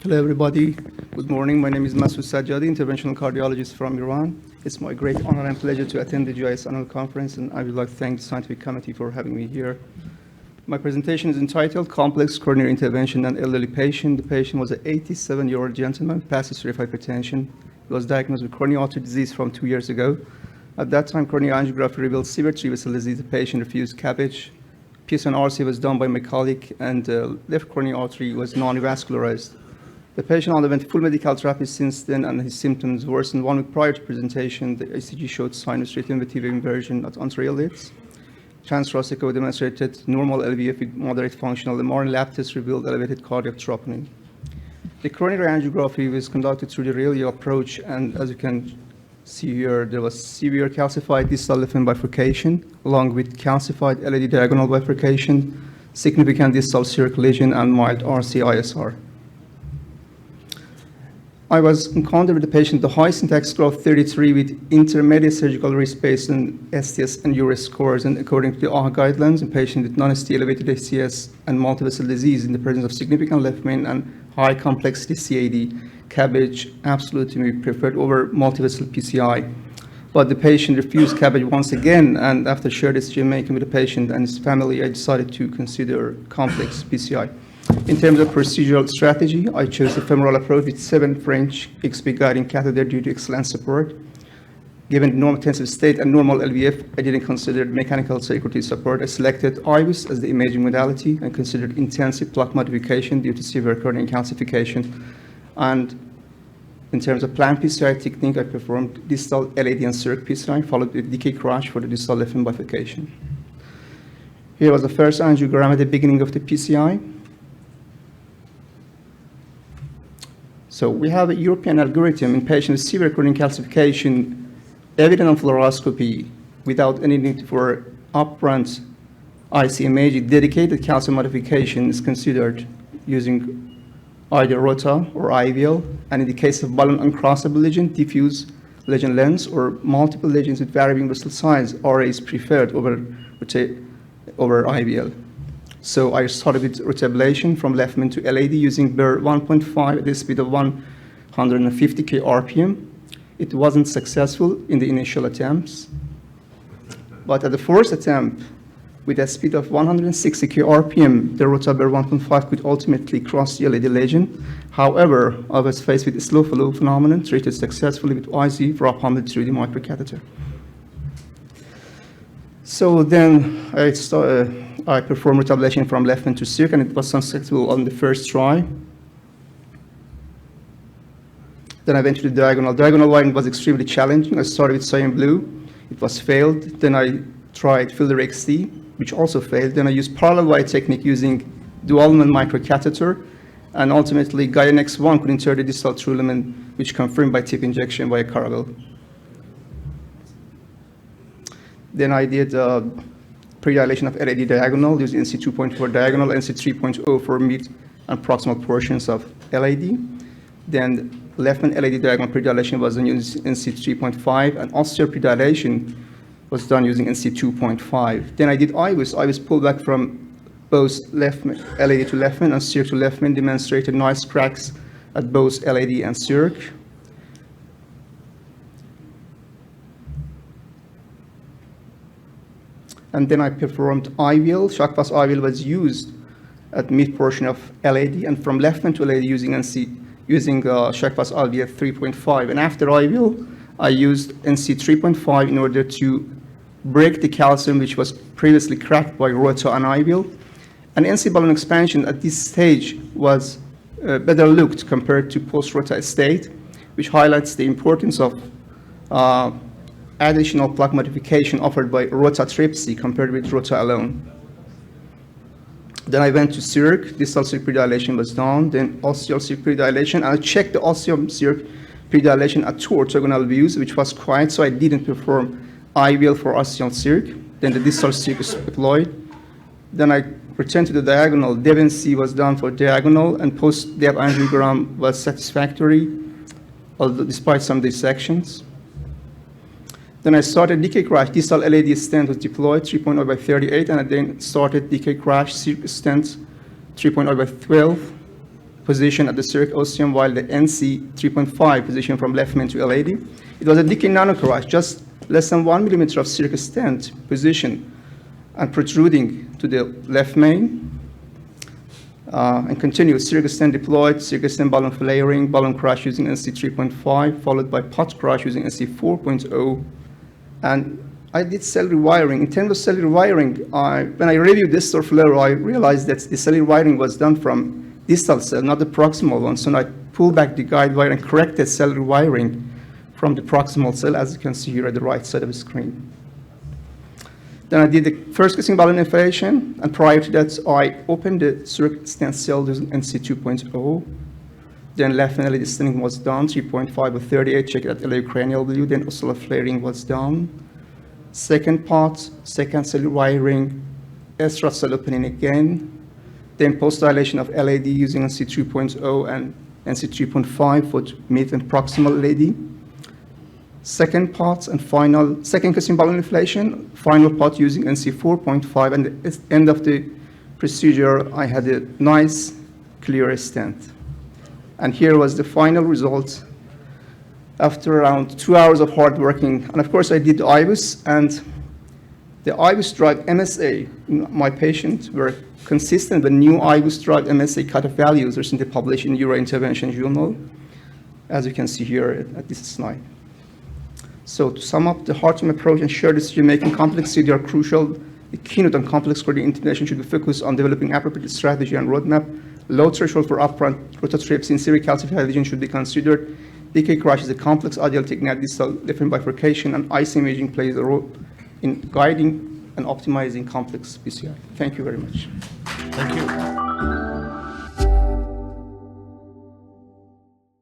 Hello, everybody. Good morning. My name is Masoud Sajjadi, interventional cardiologist from Iran. It's my great honor and pleasure to attend the GIS annual conference, and I would like to thank the scientific committee for having me here. My presentation is entitled Complex Coronary Intervention in an Elderly Patient. The patient was an 87-year-old gentleman, past history of hypertension. He was diagnosed with coronary artery disease from 2 years ago. At that time, coronary angiography revealed severe treatment disease. The patient refused CABG. PSNRC was done by my colleague, and left coronary artery was non-vascularized. The patient underwent full medical therapy since then, and his symptoms worsened. 1 week prior to presentation, the ECG showed sinus-rhythm with inversion at anterior leads. Transthoracic echo demonstrated normal LVF with moderate functional MR, and lab tests revealed elevated cardiac troponin. The coronary angiography was conducted through the Rayleigh approach, and as you can see here, there was severe calcified distal left vein bifurcation, along with calcified LAD diagonal bifurcation, significant distal circulation, and mild RC-ISR. I was encountered with the patient, the high syntax score of 33 with intermediate surgical risk based on STS and URS scores, and according to the AHA guidelines, the patient with non-ST elevated ACS and multivessel disease in the presence of significant left main and high complexity CAD, CABG absolutely preferred over multivessel PCI. But the patient refused CABG once again, and after shared decision making with the patient and his family, I decided to consider complex PCI. In terms of procedural strategy, I chose the femoral approach with 7 French XP guiding catheter due to excellent support. Given the normal tensive state and normal LVF, I didn't consider mechanical circulatory support. I selected IVUS as the imaging modality and considered intensive plaque modification due to severe coronary calcification. And in terms of planned PCI technique, I performed distal LAD and circ PCI, followed with decay crash for the distal left vein bifurcation. Here was the first angiogram at the beginning of the PCI. So we have a European algorithm in patients with severe coronary calcification, evident on fluoroscopy, without any need for upfront IC imaging. Dedicated calcium modification is considered using either rota or IVL, and in the case of balloon uncrossable lesion, diffuse lesion lengths, or multiple lesions with varying vessel size, RA is preferred over IVL. So I started with rotablation from left main to LAD using BER 1.5 at the speed of 150 kRPM. It wasn't successful in the initial attempts, but at the fourth attempt, with a speed of 160 kRPM, the rotaBER 1.5 could ultimately cross the LAD lesion. However, I was faced with a slow flow phenomenon treated successfully with IZ for upon 3D microcatheter. So then I performed rotablation from left vein to circ, and it was successful on the first try. Then I went to the diagonal. Diagonal wiring was extremely challenging. I started with cyan blue. It was failed. Then I tried Fielder XT, which also failed. Then I used parallel wire technique using dual-lumen microcatheter, and ultimately Guion X1 could insert the distal true lumen, which confirmed by tip injection by a Caravelle. Then I did pre-dilation of LAD diagonal using NC 2.4 diagonal, NC 3.0 for mid and proximal portions of LAD. Then left main LAD diagonal pre-dilation was done using NC 3.5, and osteal pre-dilation was done using NC 2.5. Then I did IVUS. IVUS pullback from both left main, LAD to left main and circ to left main, demonstrated nice cracks at both LAD and circ. And then I performed IVL. Shock pass IVL was used at mid portion of LAD, and from left main to LAD using shock pass IVL 3.5. And after IVL, I used NC 3.5 in order to break the calcium which was previously cracked by rota and IVL. And NC balloon expansion at this stage was better looked compared to post-rota state, which highlights the importance of additional plaque modification offered by rotatripsy compared with rota alone. Then I went to circ. Distal circ predilation was done. Then osteal circ predilation. And I checked the osteal circ predilation at 2 orthogonal views, which was quiet, so I didn't perform IVL for osteal circ. Then the distal circ is deployed. Then I returned to the diagonal. DEV-NC was done for diagonal, and post-DEV angiogram was satisfactory, although despite some dissections. Then I started decay crash. Distal LAD stent was deployed 3.0 by 38, and I then started decay crash circ stent 3.0 by 12. position at the CERC ostium, while the NC 3.5 position from left main to LAD. It was a decay nanocrust, just less than 1 millimeter of CERC stent position and protruding to the left main. And continuous CERC stent deployed, CERC stent balloon flaring, balloon crash using NC 3.5, followed by pot crash using NC 4.0. And I did cell rewiring. In terms of cell rewiring, when I reviewed this flow, I realized that the cell rewiring was done from distal cell, not the proximal one. So I pulled back the guide wire and corrected cell rewiring from the proximal cell, as you can see here at the right side of the screen. Then I did the first kissing balloon inflation, and prior to that, I opened the CERC stent cell using NC 2.0. Then left and LED stenting was done, 3.5 or 38, check it at LA cranial view. Then ocellular flaring was done. Second part, second cell wiring, extra cell opening again. Then post-dilation of LAD using NC 3.0 and NC 3.5 for mid and proximal LAD. Second part and final, second kissing balloon inflation, final part using NC 4.5, and at the end of the procedure, I had a nice, clear stent. And here was the final result after around 2 hours of hard working. And of course, I did the IBUS, and the IBUS drug MSA in my patient were consistent with new IBUS drug MSA cutoff values recently published in Eurointervention Journal, as you can see here at this slide. So to sum up, the Hartum approach and shared decision-making complexity are crucial. The keynote on complex coordinated intervention should be focused on developing appropriate strategy and roadmap. Low threshold for upfront rotatripsy in severe calcified lesion should be considered. BK crash is a complex ideal technique at distal different bifurcation, and IC imaging plays a role in guiding and optimizing complex PCI. Thank you very much. Thank you.